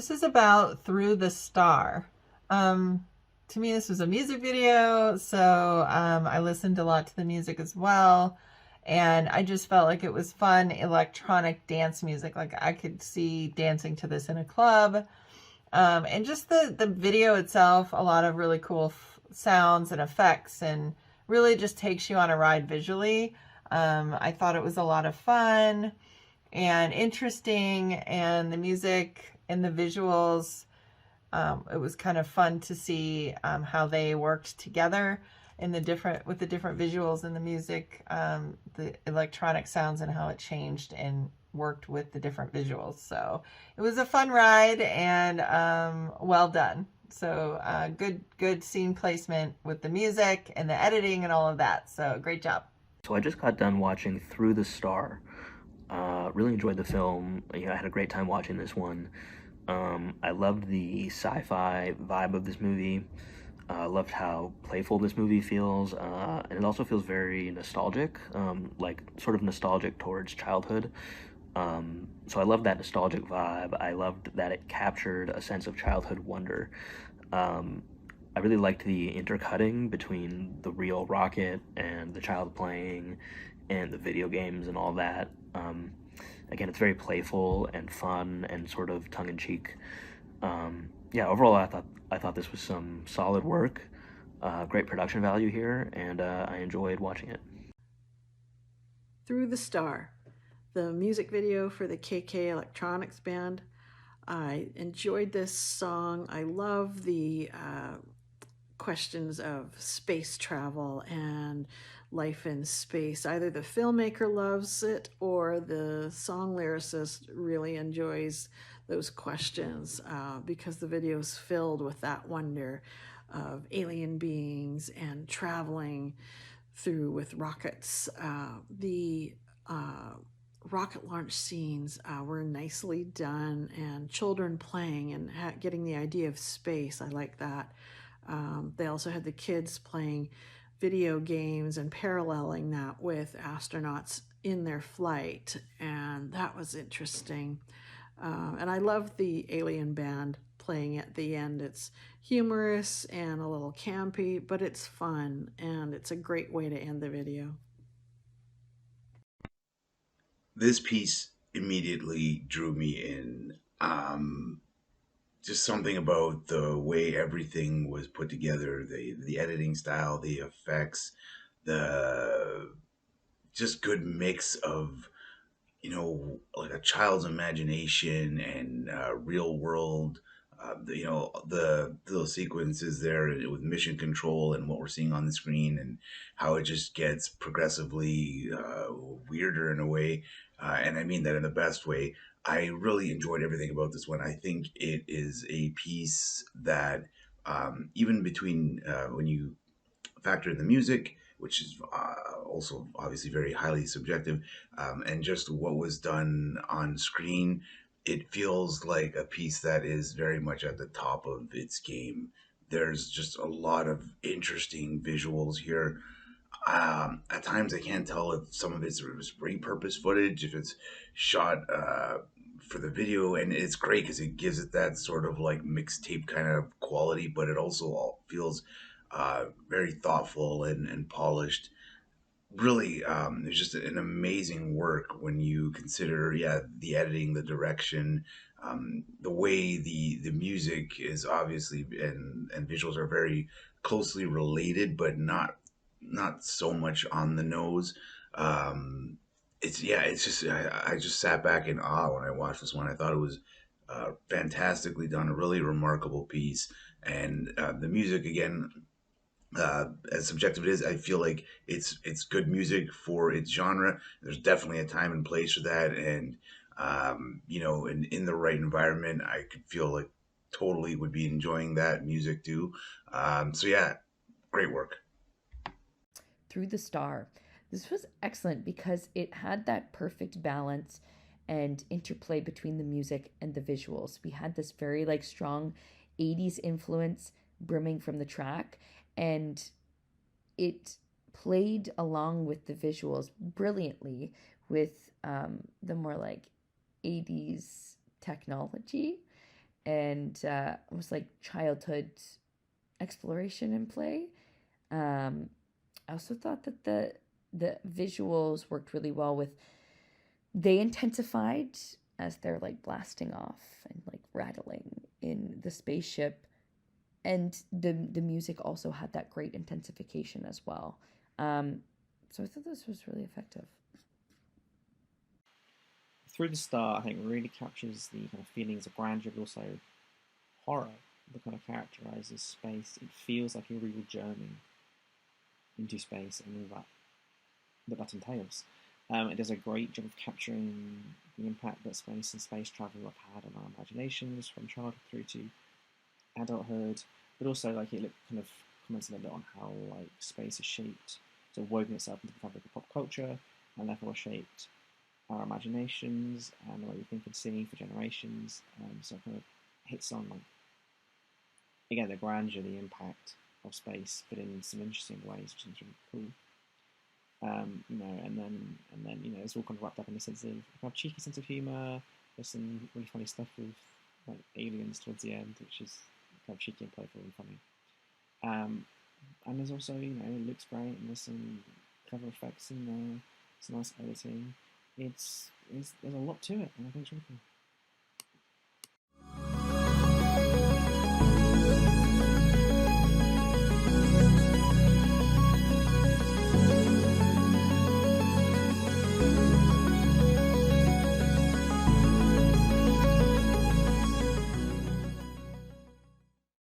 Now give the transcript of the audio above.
This is about Through the Star. Um, to me, this was a music video, so I listened a lot to the music as well. And I just felt like it was fun electronic dance music. Like I could see dancing to this in a club. And just the video itself, a lot of really cool sounds and effects, and really just takes you on a ride visually. I thought it was a lot of fun and interesting, and the music and the visuals, it was kind of fun to see how they worked together in the different with the different visuals and the music, the electronic sounds, and how it changed and worked with the different visuals. So it was a fun ride, and well done. So good scene placement with the music and the editing and all of that. So great job. So I just got done watching Through the Star. Really enjoyed the film. I had a great time watching this one. I loved the sci-fi vibe of this movie. Loved how playful this movie feels, and it also feels very nostalgic, like sort of nostalgic towards childhood. So I loved that nostalgic vibe. I loved that it captured a sense of childhood wonder. Um, I really liked the intercutting between the real rocket and the child playing and the video games and all that. Again, it's very playful and fun and sort of tongue in cheek. Yeah, overall, I thought this was some solid work, great production value here, and I enjoyed watching it. Through the Star, the music video for the KK Electronics Band. I enjoyed this song. I love the questions of space travel and life in space. Either the filmmaker loves it or the song lyricist really enjoys those questions because the video is filled with that wonder of alien beings and traveling through with rockets. The rocket launch scenes were nicely done, and children playing and getting the idea of space. I like that. They also had the kids playing video games and paralleling that with astronauts in their flight, and that was interesting. And I love the alien band playing at the end. It's humorous and a little campy, but it's fun, and it's a great way to end the video. This piece immediately drew me in. Just something about the way everything was put together, the editing style, the effects, the just good mix of like a child's imagination and real world. The little sequences there with mission control and what we're seeing on the screen, and how it just gets progressively weirder in a way, and I mean that in the best way. I really enjoyed everything about this one. I think it is a piece that, even between when you factor in the music, which is also obviously very highly subjective, and just what was done on screen, it feels like a piece that is very much at the top of its game. There's just a lot of interesting visuals here. At times, I can't tell if some of it's repurposed footage, if it's shot for the video, and it's great because it gives it that sort of like mixtape kind of quality, but it also all feels very thoughtful and polished. Really, it's just an amazing work when you consider, yeah, the editing, the direction, the way the music is obviously and visuals are very closely related, but not so much on the nose. It's yeah, it's just I just sat back in awe when I watched this one. I thought it was fantastically done, a really remarkable piece, and the music again, as subjective it is, I feel like it's good music for its genre. There's definitely a time and place for that, and in the right environment, I could feel like totally would be enjoying that music too. So yeah, great work. Through the Star. This was excellent because it had that perfect balance and interplay between the music and the visuals. We had this very like strong 80s influence brimming from the track, and it played along with the visuals brilliantly with the more like 80s technology. and was like childhood exploration and play. I also thought that the visuals worked really well with, they intensified as they're like blasting off and like rattling in the spaceship, and the music also had that great intensification as well. So I thought this was really effective. Through the Star, I think, really captures the kind of feelings of grandeur, but also horror that kind of characterizes space. It feels like a real journey into space and all that entails. It does a great job of capturing the impact that space and space travel have had on our imaginations from childhood through to adulthood, but also like it kind of comments a little bit on how like space has shaped, so woven itself into the fabric of pop culture, and therefore shaped our imaginations and the way we think and see for generations. So it kind of hits on like again the grandeur, the impact of space, but in some interesting ways, which is really cool. And then it's all kind of wrapped up in a sense of kind of cheeky sense of humour. There's some really funny stuff with like aliens towards the end, which is kind of cheeky and playful and funny. And there's also it looks great, and there's some clever effects in there. It's nice editing. There's a lot to it, and I think it's really cool.